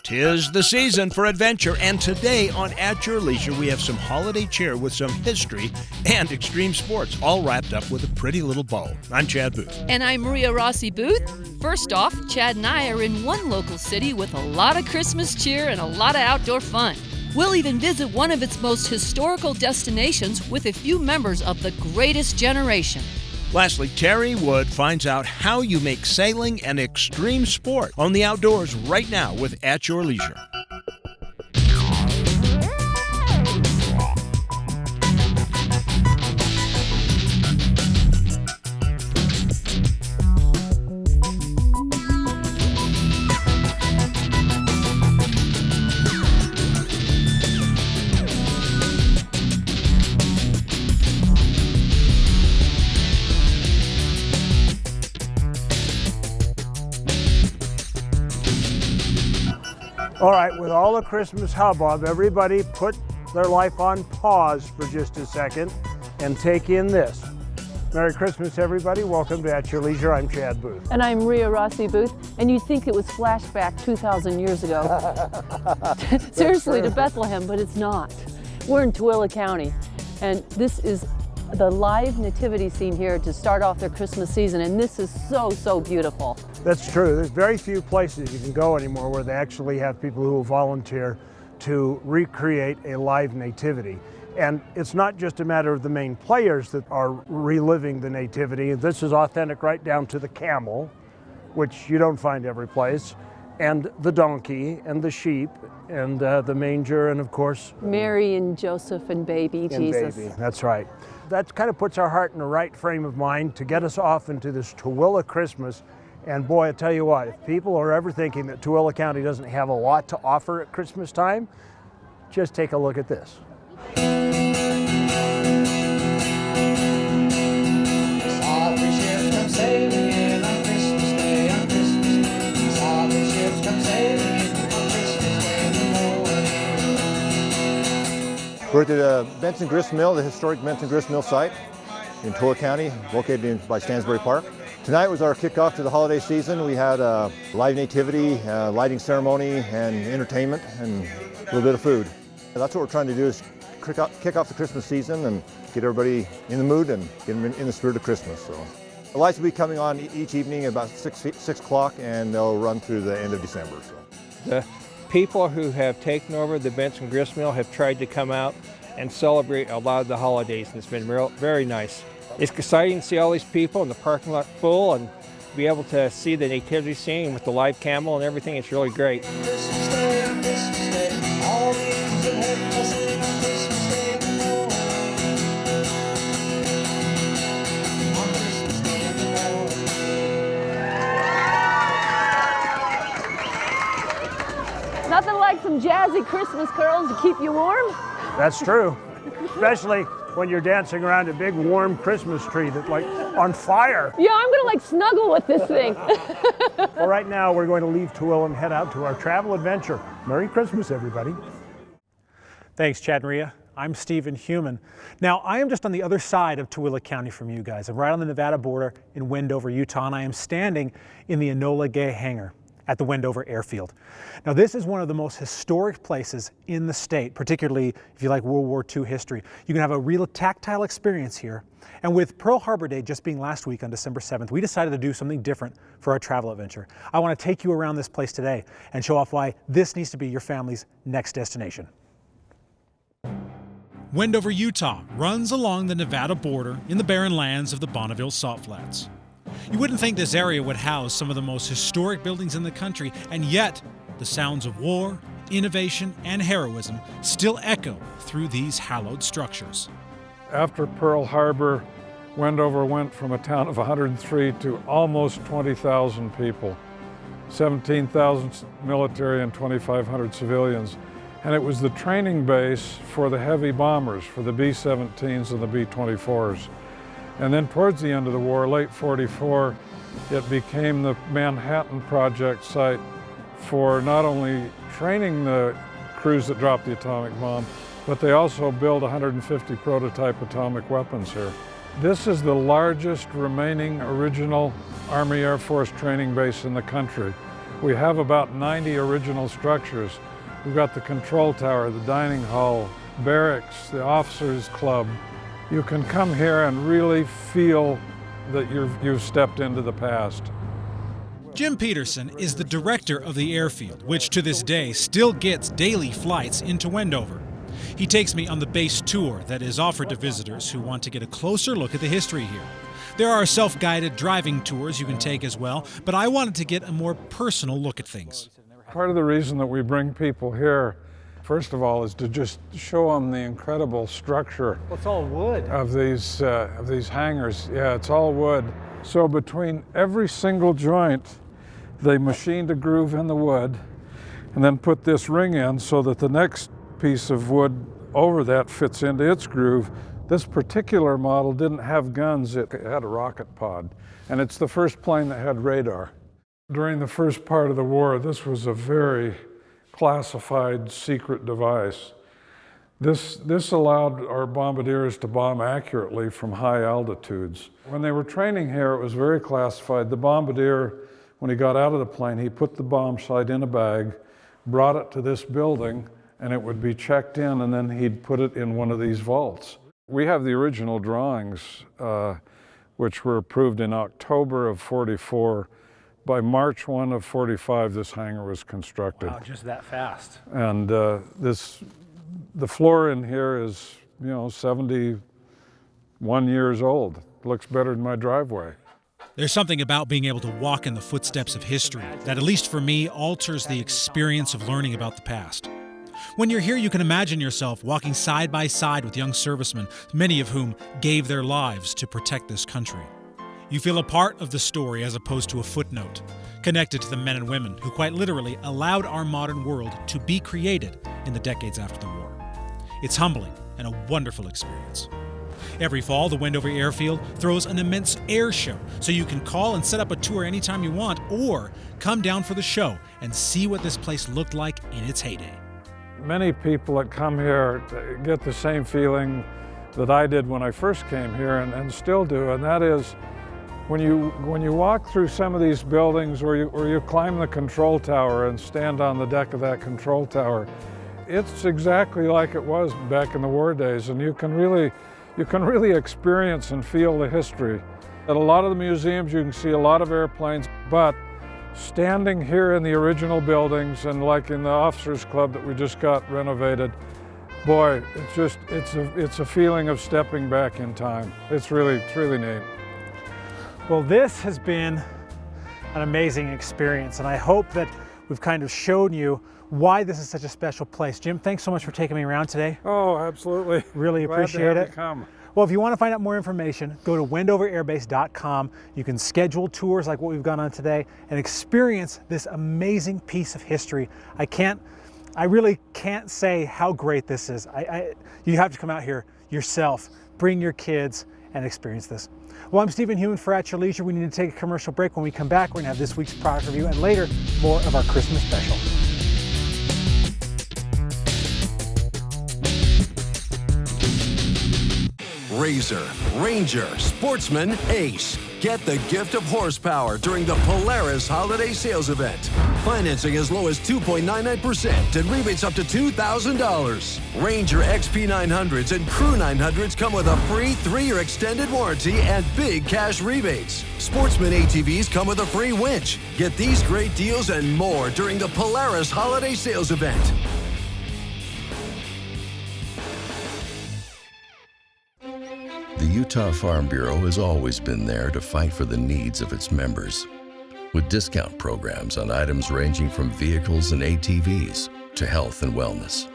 'Tis the season for adventure, and today on At Your Leisure, we have some holiday cheer with some history and extreme sports, all wrapped up with a pretty little bow. I'm Chad Booth. And I'm Ria Rossi Booth. First off, Chad and I are in one local city with a lot of Christmas cheer and a lot of outdoor fun. We'll even visit one of its most historical destinations with a few members of the greatest generation. Lastly, Terry Wood finds out how you make sailing an extreme sport on the outdoors right now with At Your Leisure. All right, with all the Christmas hubbub, everybody put their life on pause for just a second and take in this. Merry Christmas, everybody. Welcome to At Your Leisure. I'm Chad Booth. And I'm Ria Rossi Booth. And you'd think it was flashback 2,000 years ago. Seriously, to Bethlehem, but it's not. We're in Tooele County, and this is the live nativity scene here to start off their Christmas season, and this is so, so beautiful. That's true. There's very few places you can go anymore where they actually have people who will volunteer to recreate a live nativity. And it's not just a matter of the main players that are reliving the nativity. This is authentic right down to the camel, which you don't find every place, and the donkey, and the sheep, and the manger, and of course Mary and Joseph and baby Jesus. Baby. That's right. That kind of puts our heart in the right frame of mind to get us off into this Tooele Christmas. And boy, I tell you what, if people are ever thinking that Tooele County doesn't have a lot to offer at Christmas time, just take a look at this. We're at the Benson Grist Mill, the historic Benson Grist Mill site in Tooele County, located by Stansbury Park. Tonight was our kickoff to the holiday season. We had a live nativity, lighting ceremony, and entertainment, and a little bit of food. That's what we're trying to do, is kick off the Christmas season and get everybody in the mood and get them in the spirit of Christmas. So, the lights will be coming on each evening about 6 o'clock, and they'll run through the end of December. So. The people who have taken over the Benson Grist Mill have tried to come out and celebrate a lot of the holidays, and it's been very nice. It's exciting to see all these people in the parking lot full and be able to see the nativity scene with the live camel and everything. It's really great. Nothing like some jazzy Christmas carols to keep you warm. That's true, especially when you're dancing around a big warm Christmas tree that's like on fire. Yeah, I'm gonna like snuggle with this thing. Well, right now we're going to leave Tooele and head out to our travel adventure. Merry Christmas, everybody. Thanks, Chad and Ria. I'm Stephen Human. Now, I am just on the other side of Tooele County from you guys. I'm right on the Nevada border in Wendover, Utah, and I am standing in the Enola Gay hangar at the Wendover Airfield. Now, this is one of the most historic places in the state, particularly if you like World War II history. You can have a real tactile experience here. And with Pearl Harbor Day just being last week on December 7th, we decided to do something different for our travel adventure. I want to take you around this place today and show off why this needs to be your family's next destination. Wendover, Utah runs along the Nevada border in the barren lands of the Bonneville Salt Flats. You wouldn't think this area would house some of the most historic buildings in the country, and yet the sounds of war, innovation, and heroism still echo through these hallowed structures. After Pearl Harbor, Wendover went from a town of 103 to almost 20,000 people, 17,000 military and 2,500 civilians. And it was the training base for the heavy bombers, for the B-17s and the B-24s. And then towards the end of the war, late 44, it became the Manhattan Project site for not only training the crews that dropped the atomic bomb, but they also built 150 prototype atomic weapons here. This is the largest remaining original Army Air Force training base in the country. We have about 90 original structures. We've got the control tower, the dining hall, barracks, the officers' club. You can come here and really feel that you've stepped into the past. Jim Peterson is the director of the airfield, which to this day still gets daily flights into Wendover. He takes me on the base tour that is offered to visitors who want to get a closer look at the history here. There are self-guided driving tours you can take as well, but I wanted to get a more personal look at things. Part of the reason that we bring people here, first of all, is to just show them the incredible structure. Well, it's all wood. Of these hangars. Yeah, it's all wood. So between every single joint, they machined a groove in the wood and then put this ring in so that the next piece of wood over that fits into its groove. This particular model didn't have guns, it had a rocket pod. And it's the first plane that had radar. During the first part of the war, this was a very classified secret device. This allowed our bombardiers to bomb accurately from high altitudes. When they were training here, it was very classified. The bombardier, when he got out of the plane, he put the bomb sight in a bag, brought it to this building, and it would be checked in, and then he'd put it in one of these vaults. We have the original drawings, which were approved in October of '44. By March 1 of '45, this hangar was constructed. Wow, just that fast. And the floor in here is, 71 years old. Looks better than my driveway. There's something about being able to walk in the footsteps of history that, at least for me, alters the experience of learning about the past. When you're here, you can imagine yourself walking side by side with young servicemen, many of whom gave their lives to protect this country. You feel a part of the story as opposed to a footnote, connected to the men and women who quite literally allowed our modern world to be created in the decades after the war. It's humbling and a wonderful experience. Every fall, the Wendover Airfield throws an immense air show, so you can call and set up a tour anytime you want, or come down for the show and see what this place looked like in its heyday. Many people that come here get the same feeling that I did when I first came here and still do, and that is when you walk through some of these buildings or you climb the control tower and stand on the deck of that control tower, it's exactly like it was back in the war days, and you can really experience and feel the history. At a lot of the museums you can see a lot of airplanes, but standing here in the original buildings and like in the officers club that we just got renovated, boy, it's a feeling of stepping back in time. It's really neat. Well, this has been an amazing experience, and I hope that we've kind of shown you why this is such a special place. Jim, thanks so much for taking me around today. Oh, absolutely. Really appreciate it. Glad to have you come. Well, if you want to find out more information, go to wendoverairbase.com. You can schedule tours like what we've gone on today and experience this amazing piece of history. I really can't say how great this is. You have to come out here yourself, bring your kids, and experience this. Well, I'm Stephen Heumann for At Your Leisure. We need to take a commercial break. When we come back, we're going to have this week's product review and later more of our Christmas special. Razor, Ranger, Sportsman, Ace. Get the gift of horsepower during the Polaris Holiday Sales Event. Financing as low as 2.99% and rebates up to $2,000. Ranger XP 900s and Crew 900s come with a free 3-year extended warranty and big cash rebates. Sportsman ATVs come with a free winch. Get these great deals and more during the Polaris Holiday Sales Event. The Utah Farm Bureau has always been there to fight for the needs of its members, with discount programs on items ranging from vehicles and ATVs to health and wellness.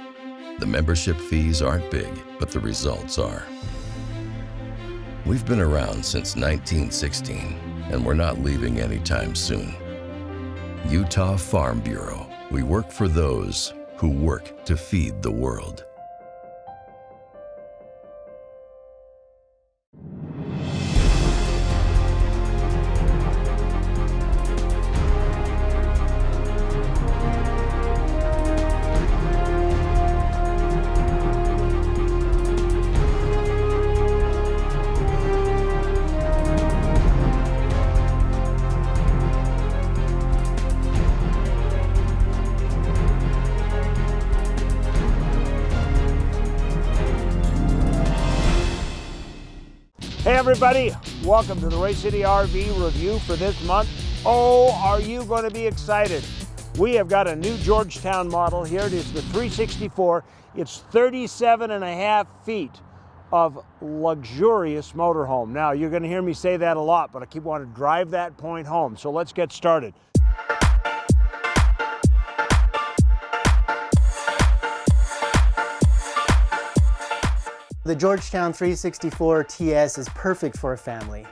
The membership fees aren't big, but the results are. We've been around since 1916, and we're not leaving anytime soon. Utah Farm Bureau. We work for those who work to feed the world. Hey everybody, welcome to the Ray City RV review for this month. Oh, are you going to be excited? We have got a new Georgetown model here. It is the 364. It's 37.5 feet of luxurious motorhome. Now, you're going to hear me say that a lot, but I keep wanting to drive that point home. So let's get started. The Georgetown 364 TS is perfect for a family.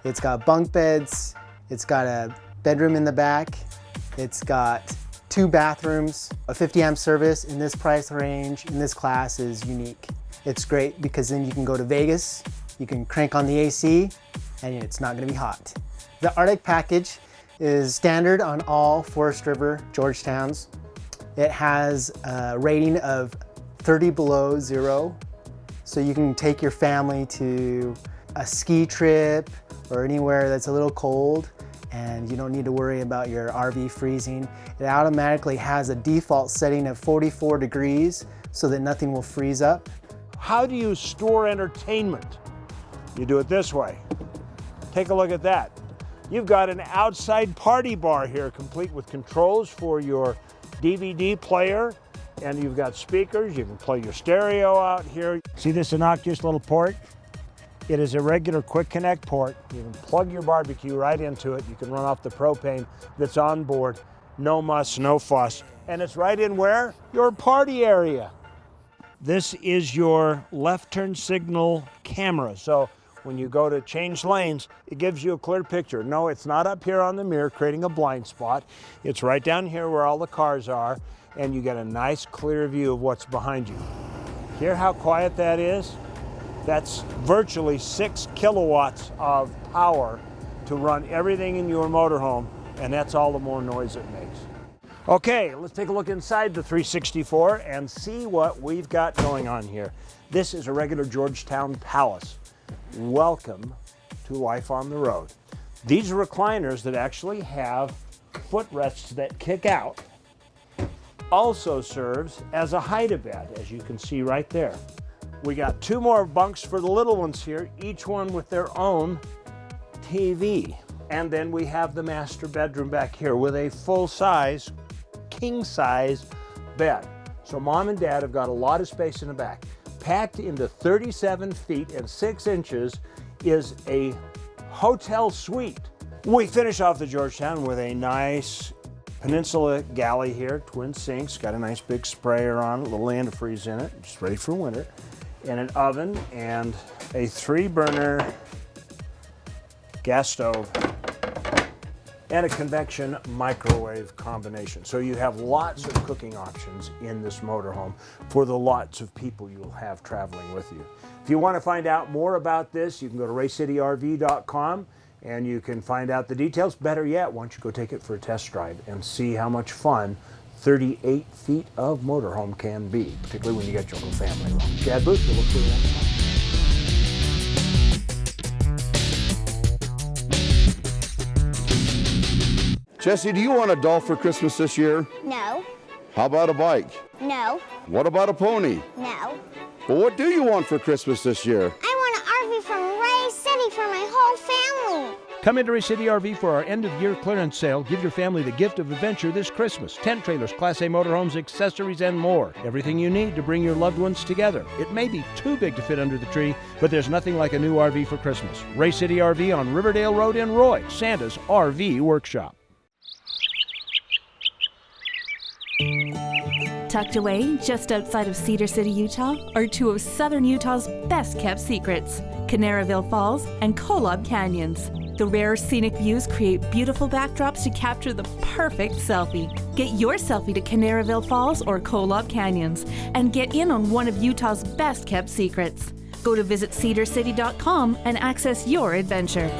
It's got bunk beds, it's got a bedroom in the back, it's got 2 bathrooms, a 50 amp service in this price range, in this class is unique. It's great because then you can go to Vegas, you can crank on the AC, and it's not gonna be hot. The Arctic package is standard on all Forest River Georgetowns. It has a rating of 30 below zero. So you can take your family to a ski trip or anywhere that's a little cold and you don't need to worry about your RV freezing. It automatically has a default setting of 44 degrees so that nothing will freeze up. How do you store entertainment? You do it this way. Take a look at that. You've got an outside party bar here, complete with controls for your DVD player, and you've got speakers. You can play your stereo out here. See this innocuous little port? It is a regular quick connect port. You can plug your barbecue right into it. You can run off the propane that's on board. No muss, no fuss. And it's right in where? Your party area. This is your left turn signal camera. So when you go to change lanes, it gives you a clear picture. No, it's not up here on the mirror creating a blind spot. It's right down here where all the cars are, and you get a nice clear view of what's behind you. Hear how quiet that is? That's virtually 6 kilowatts of power to run everything in your motorhome, and that's all the more noise it makes. Okay, let's take a look inside the 364 and see what we've got going on here. This is a regular Georgetown Palace. Welcome to life on the road. These are recliners that actually have footrests that kick out. Also serves as a hide-a-bed, as you can see right there. We got 2 more bunks for the little ones here, each one with their own TV. And then we have the master bedroom back here with a full-size, king-size bed. So mom and dad have got a lot of space in the back. Packed into 37 feet and 6 inches is a hotel suite. We finish off the Georgetown with a nice Peninsula galley here, twin sinks, got a nice big sprayer on, a little antifreeze in it, just ready for winter, and an oven and a 3-burner gas stove and a convection microwave combination. So you have lots of cooking options in this motorhome for the lots of people you'll have traveling with you. If you want to find out more about this, you can go to raycityrv.com. and you can find out the details. Better yet, why don't you go take it for a test drive and see how much fun 38 feet of motorhome can be, particularly when you get your whole family along. Chad Booth, we'll look for you next time. Jesse, do you want a doll for Christmas this year? No. How about a bike? No. What about a pony? No. Well, what do you want for Christmas this year? I want an RV from Ray City for my whole family. Come into Ray City RV for our end-of-year clearance sale. Give your family the gift of adventure this Christmas. Tent trailers, Class A motorhomes, accessories, and more. Everything you need to bring your loved ones together. It may be too big to fit under the tree, but there's nothing like a new RV for Christmas. Ray City RV on Riverdale Road in Roy, Santa's RV Workshop. Tucked away just outside of Cedar City, Utah, are 2 of southern Utah's best-kept secrets, Canaraville Falls and Kolob Canyons. The rare scenic views create beautiful backdrops to capture the perfect selfie. Get your selfie to Canaraville Falls or Kolob Canyons and get in on one of Utah's best-kept secrets. Go to visitcedarcity.com and access your adventure.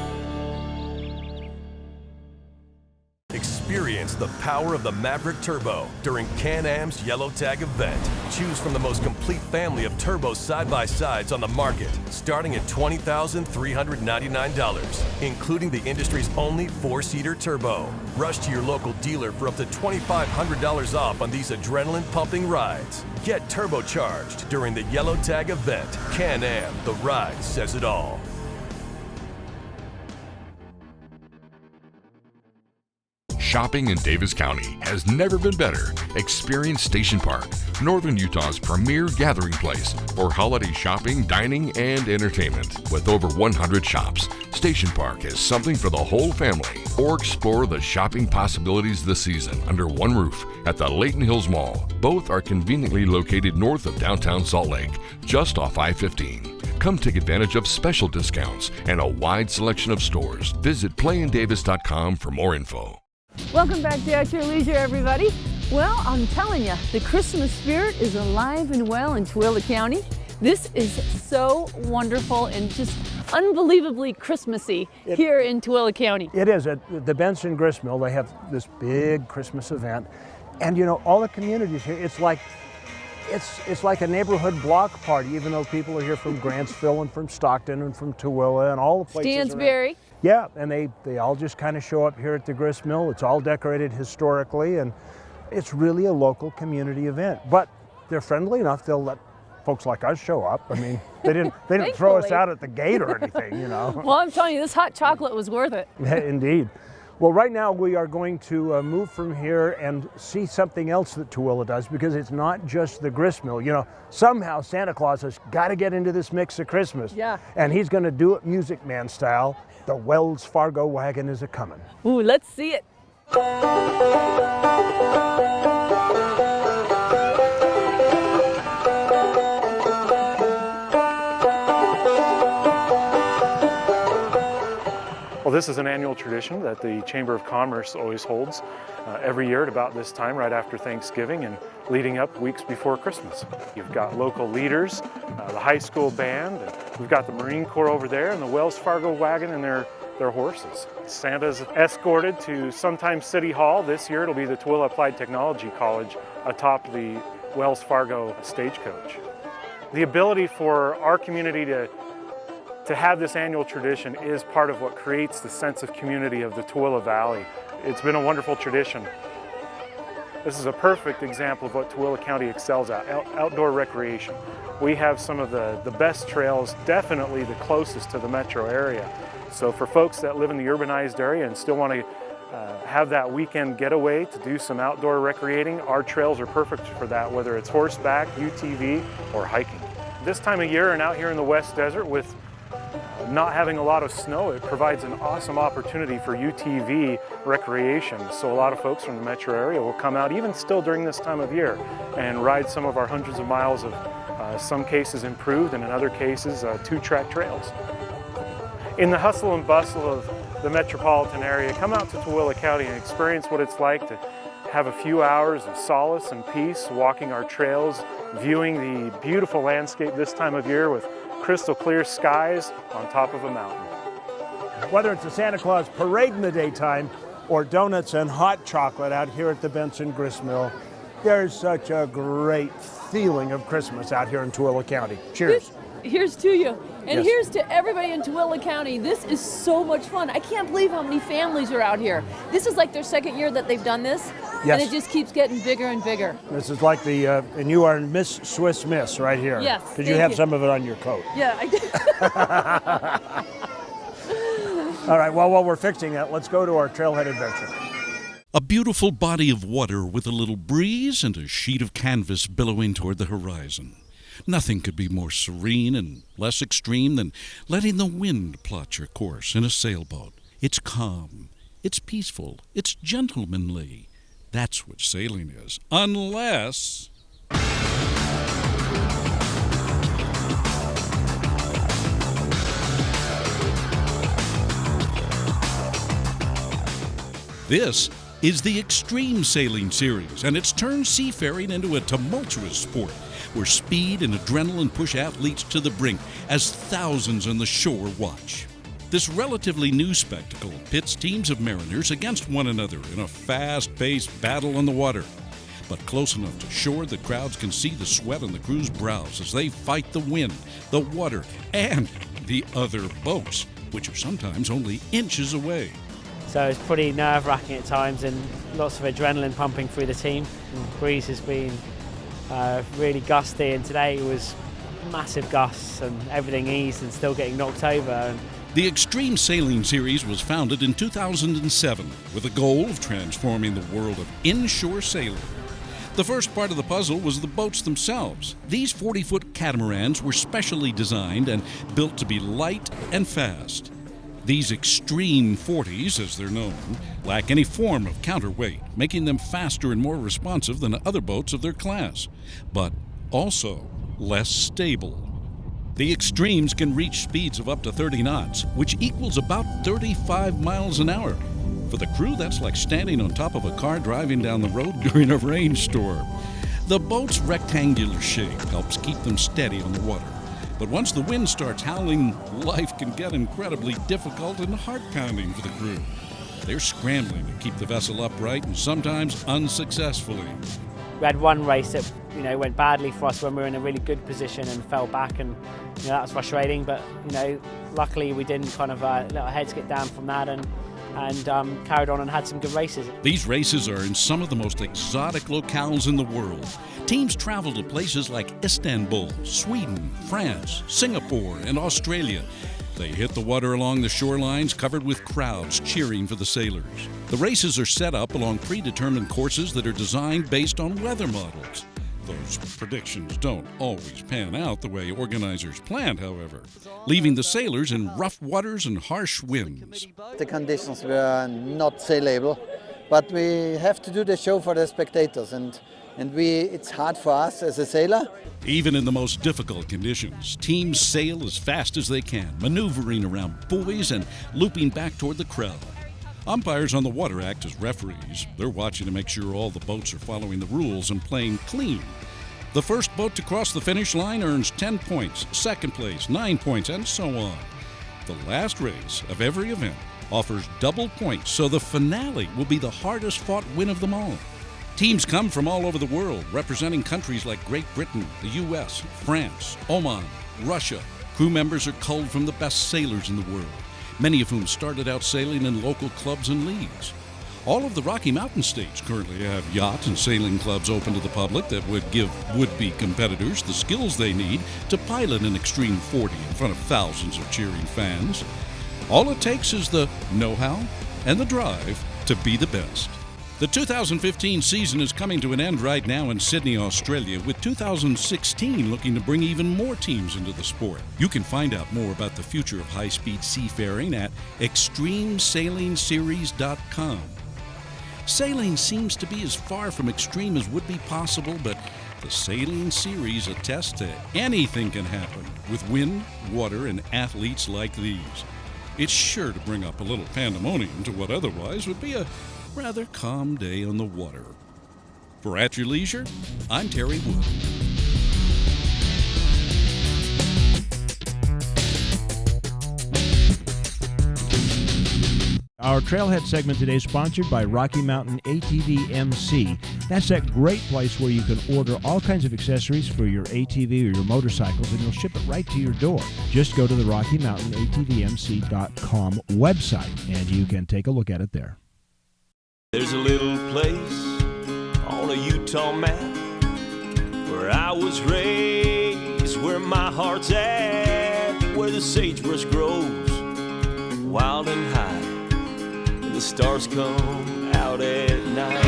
Experience the power of the Maverick Turbo during Can-Am's Yellow Tag event. Choose from the most complete family of turbo side-by-sides on the market, starting at $20,399, including the industry's only 4-seater turbo. Rush to your local dealer for up to $2,500 off on these adrenaline-pumping rides. Get turbocharged during the Yellow Tag event. Can-Am, the ride says it all. Shopping in Davis County has never been better. Experience Station Park, Northern Utah's premier gathering place for holiday shopping, dining, and entertainment. With over 100 shops, Station Park is something for the whole family. Or explore the shopping possibilities this season under one roof at the Layton Hills Mall. Both are conveniently located north of downtown Salt Lake, just off I-15. Come take advantage of special discounts and a wide selection of stores. Visit playindavis.com for more info. Welcome back to At Your Leisure, everybody. Well, I'm telling you, the Christmas spirit is alive and well in Tooele County. This is so wonderful and just unbelievably Christmassy here in Tooele County. It is. At the Benson Grist Mill, they have this big Christmas event. And you know, all the communities here, it's like a neighborhood block party, even though people are here from Grantsville and from Stockton and from Tooele and all the places Stansbury. around. Yeah, and they all just kind of show up here at the grist mill. It's all decorated historically, and it's really a local community event. But they're friendly enough, they'll let folks like us show up. I mean, they didn't throw us out at the gate or anything, you know. Well, I'm telling you, this hot chocolate was worth it. Indeed. Well, right now we are going to move from here and see something else that Tooele does, because it's not just the grist mill. You know, somehow Santa Claus has got to get into this mix of Christmas. Yeah. And he's going to do it Music Man style. The Wells Fargo wagon is a-comin'. Ooh, let's see it. Well, this is an annual tradition that the Chamber of Commerce always holds every year at about this time, right after Thanksgiving and leading up weeks before Christmas. You've got local leaders, the high school band, and we've got the Marine Corps over there, and the Wells Fargo wagon and their horses. Santa's escorted to Sometime City Hall. This year it'll be the Tooele Applied Technology College atop the Wells Fargo stagecoach. The ability for our community to have this annual tradition is part of what creates the sense of community of the Tooele Valley. It's been a wonderful tradition. This is a perfect example of what Tooele County excels at, outdoor recreation. We have some of the best trails, definitely the closest to the metro area. So for folks that live in the urbanized area and still want to have that weekend getaway to do some outdoor recreating, our trails are perfect for that, whether it's horseback, UTV, or hiking. This time of year and out here in the West Desert with not having a lot of snow, it provides an awesome opportunity for UTV recreation. So a lot of folks from the metro area will come out, even still during this time of year, and ride some of our hundreds of miles of, some cases improved, and in other cases, two-track trails. In the hustle and bustle of the metropolitan area, come out to Tooele County and experience what it's like to have a few hours of solace and peace walking our trails, viewing the beautiful landscape this time of year with crystal clear skies on top of a mountain. Whether it's a Santa Claus parade in the daytime or donuts and hot chocolate out here at the Benson Grist Mill, there's such a great feeling of Christmas out here in Tooele County. Cheers. Here's to you. And Yes. here's to everybody in Tooele County. This is so much fun. I can't believe how many families are out here. This is like their second year that they've done this. Yes. And it just keeps getting bigger and bigger. This is like the, and you are Miss Swiss Miss right here. Yes, Because you thank have you. some of it on your coat. Yeah, I did. All right, well, while we're fixing that, let's go to our trailhead adventure. A beautiful body of water with a little breeze and a sheet of canvas billowing toward the horizon. Nothing could be more serene and less extreme than letting the wind plot your course in a sailboat. It's calm, it's peaceful, it's gentlemanly. That's what sailing is, unless... This is the Extreme Sailing Series, and it's turned seafaring into a tumultuous sport where speed and adrenaline push athletes to the brink as thousands on the shore watch. This relatively new spectacle pits teams of mariners against one another in a fast-paced battle on the water. But close enough to shore, the crowds can see the sweat on the crew's brows as they fight the wind, the water, and the other boats, which are sometimes only inches away. So it's pretty nerve-wracking at times and lots of adrenaline pumping through the team. The breeze has been really gusty, and today it was massive gusts and everything eased and still getting knocked over. And The Extreme Sailing Series was founded in 2007 with the goal of transforming the world of inshore sailing. The first part of the puzzle was the boats themselves. These 40-foot catamarans were specially designed and built to be light and fast. These Extreme 40s, as they're known, lack any form of counterweight, making them faster and more responsive than other boats of their class, but also less stable. The Extremes can reach speeds of up to 30 knots, which equals about 35 miles an hour. For the crew, that's like standing on top of a car driving down the road during a rainstorm. The boat's rectangular shape helps keep them steady on the water. But once the wind starts howling, life can get incredibly difficult and heart-pounding for the crew. They're scrambling to keep the vessel upright and sometimes unsuccessfly. We had one race that went badly for us when we were in a really good position and fell back, and that was frustrating. But luckily we didn't kind of let our heads get down from that and carried on and had some good races. These races are in some of the most exotic locales in the world. Teams travel to places like Istanbul, Sweden, France, Singapore, and Australia. They hit the water along the shorelines covered with crowds cheering for the sailors. The races are set up along predetermined courses that are designed based on weather models. Those predictions don't always pan out the way organizers planned, however, leaving the sailors in rough waters and harsh winds. The conditions were not sailable, but we have to do the show for the spectators, and it's hard for us as a sailor. Even in the most difficult conditions, teams sail as fast as they can, maneuvering around buoys and looping back toward the crowd. Umpires on the water act as referees. They're watching to make sure all the boats are following the rules and playing clean. The first boat to cross the finish line earns 10 points, second place 9 points, and so on. The last race of every event offers double points, so the finale will be the hardest fought win of them all. Teams come from all over the world, representing countries like Great Britain, the U.S., France, Oman, Russia. Crew members are culled from the best sailors in the world, many of whom started out sailing in local clubs and leagues. All of the Rocky Mountain states currently have yacht and sailing clubs open to the public that would give would-be competitors the skills they need to pilot an Extreme 40 in front of thousands of cheering fans. All it takes is the know-how and the drive to be the best. The 2015 season is coming to an end right now in Sydney, Australia, with 2016 looking to bring even more teams into the sport. You can find out more about the future of high-speed seafaring at extremesailingseries.com. Sailing seems to be as far from extreme as would be possible, but the Sailing Series attests to anything can happen with wind, water, and athletes like these. It's sure to bring up a little pandemonium to what otherwise would be a rather calm day on the water. For At Your Leisure, I'm Terry Wood. Our Trailhead segment today is sponsored by Rocky Mountain ATV MC. That's that great place where you can order all kinds of accessories for your ATV or your motorcycles, and you'll ship it right to your door. Just go to the Rocky Mountain ATVMC.com website, and you can take a look at it there. There's a little place on a Utah map where I was raised, where my heart's at, where the sagebrush grows wild and high, and the stars come out at night.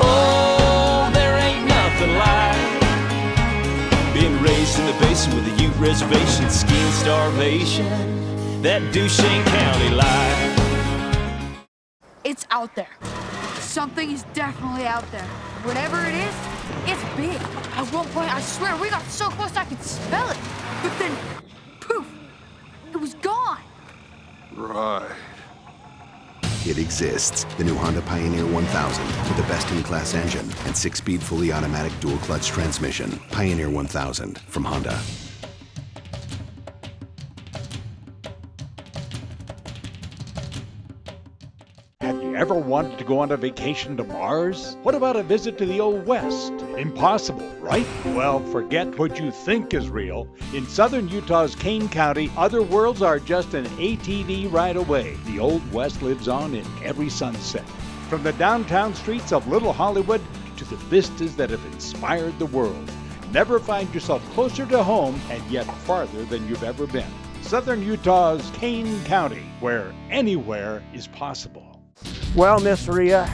Oh, there ain't nothing like being raised in the basin with a Ute reservation, skiing starvation, that Duchesne County life. It's out there. Something is definitely out there. Whatever it is, it's big. At one point, I swear, we got so close I could smell it. But then, poof, it was gone. Right. It exists. The new Honda Pioneer 1000 with a best-in-class engine and 6-speed fully automatic dual-clutch transmission. Pioneer 1000 from Honda. Have you ever wanted to go on a vacation to Mars? What about a visit to the Old West? Impossible, right? Well, forget what you think is real. In southern Utah's Kane County, other worlds are just an ATV ride away. The Old West lives on in every sunset. From the downtown streets of Little Hollywood to the vistas that have inspired the world. Never find yourself closer to home and yet farther than you've ever been. Southern Utah's Kane County, where anywhere is possible. Well, Miss Ria,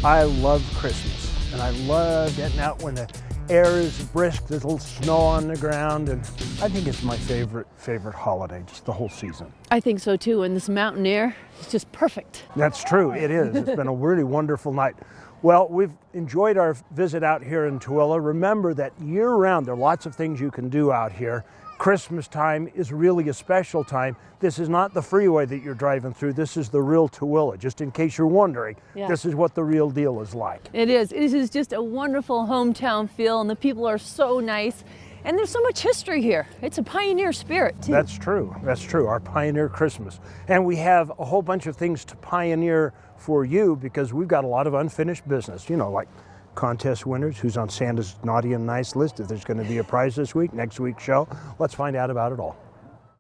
I love Christmas, and I love getting out when the air is brisk, there's a little snow on the ground, and I think it's my favorite holiday, just the whole season. I think so too, and this mountain air is just perfect. That's true, it is. It's been a really wonderful night. Well, we've enjoyed our visit out here in Tooele. Remember that year-round, there are lots of things you can do out here. Christmas time is really a special time. This is not the freeway that you're driving through. This is the real Tooele. Just in case you're wondering, This is what the real deal is like. It is. It is just a wonderful hometown feel, and the people are so nice. And there's so much history here. It's a pioneer spirit, too. That's true. That's true. Our Pioneer Christmas. And we have a whole bunch of things to pioneer for you because we've got a lot of unfinished business, you know, like contest winners, who's on Santa's Naughty and Nice list, if there's going to be a prize this week, next week's show. Let's find out about it all.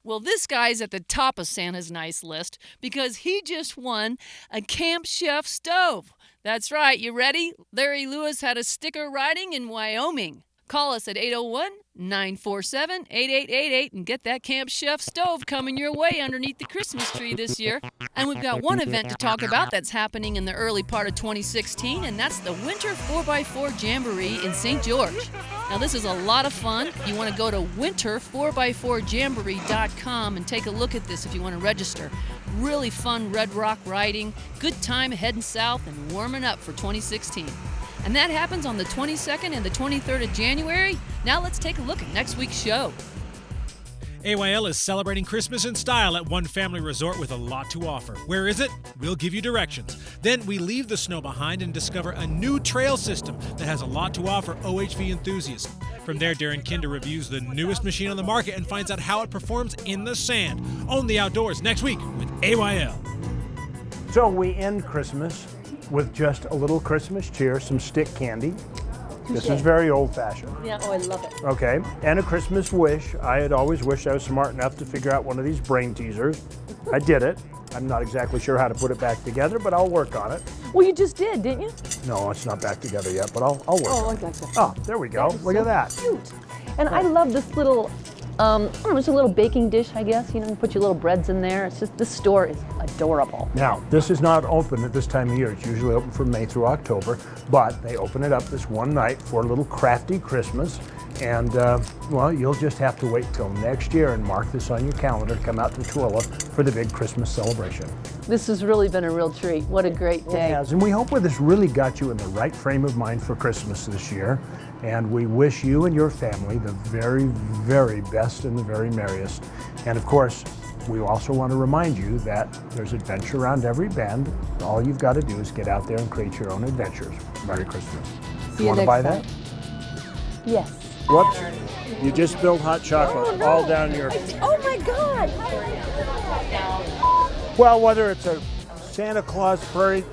Well, this guy's at the top of Santa's Nice list because he just won a Camp Chef stove. That's right, you ready? Larry Lewis had a sticker riding in Wyoming. Call us at 801-947-8888 and get that Camp Chef stove coming your way underneath the Christmas tree this year. And we've got one event to talk about that's happening in the early part of 2016, and that's the Winter 4x4 Jamboree in St. George. Now, this is a lot of fun. You want to go to winter4x4jamboree.com and take a look at this if you want to register. Really fun Red Rock riding, good time heading south and warming up for 2016. And that happens on the 22nd and the 23rd of January. Now let's take a look at next week's show. AYL is celebrating Christmas in style at One Family Resort with a lot to offer. Where is it? We'll give you directions. Then we leave the snow behind and discover a new trail system that has a lot to offer OHV enthusiasts. From there, Darren Kinder reviews the newest machine on the market and finds out how it performs in the sand. Own the outdoors next week with AYL. So we end Christmas with just a little Christmas cheer, some stick candy. This is very old-fashioned. Yeah, oh, I love it. Okay, and a Christmas wish. I had always wished I was smart enough to figure out one of these brain teasers. I did it. I'm not exactly sure how to put it back together, but I'll work on it. Well, you just did, didn't you? No, it's not back together yet, but I'll work on it. I gotcha. Oh, there we go. Look at that. Cute. And I love this little, I don't know, it's a little baking dish, I guess. You know, you put your little breads in there. It's just, this store is adorable. Now, this is not open at this time of year. It's usually open from May through October, but they open it up this one night for a little crafty Christmas. And, well, you'll just have to wait till next year and mark this on your calendar to come out to Tooele for the big Christmas celebration. This has really been a real treat. What a great day. It has, and we hope this really got you in the right frame of mind for Christmas this year. And we wish you and your family the very, very best and the very merriest. And of course, we also want to remind you that there's adventure around every bend. All you've got to do is get out there and create your own adventures. Merry Christmas. See you want to buy time. that? Yes. Whoops. You just spilled hot chocolate all down your... Oh my God! Well, whether it's a Santa Claus parade...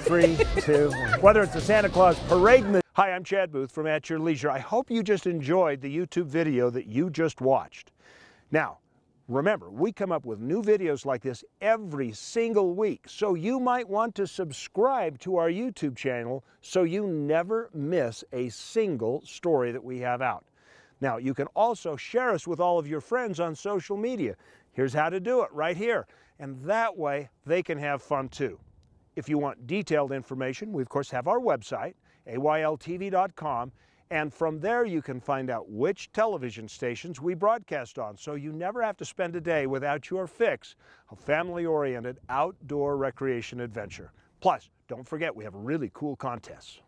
3, 2, 1. Whether it's a Santa Claus parade... Hi, I'm Chad Booth from At Your Leisure. I hope you just enjoyed the YouTube video that you just watched. Now, remember, we come up with new videos like this every single week, so you might want to subscribe to our YouTube channel so you never miss a single story that we have out. Now, you can also share us with all of your friends on social media. Here's how to do it right here, and that way they can have fun too. If you want detailed information, we of course have our website, AYLTV.com, and from there you can find out which television stations we broadcast on, so you never have to spend a day without your fix of family-oriented outdoor recreation adventure. Plus, don't forget we have really cool contests.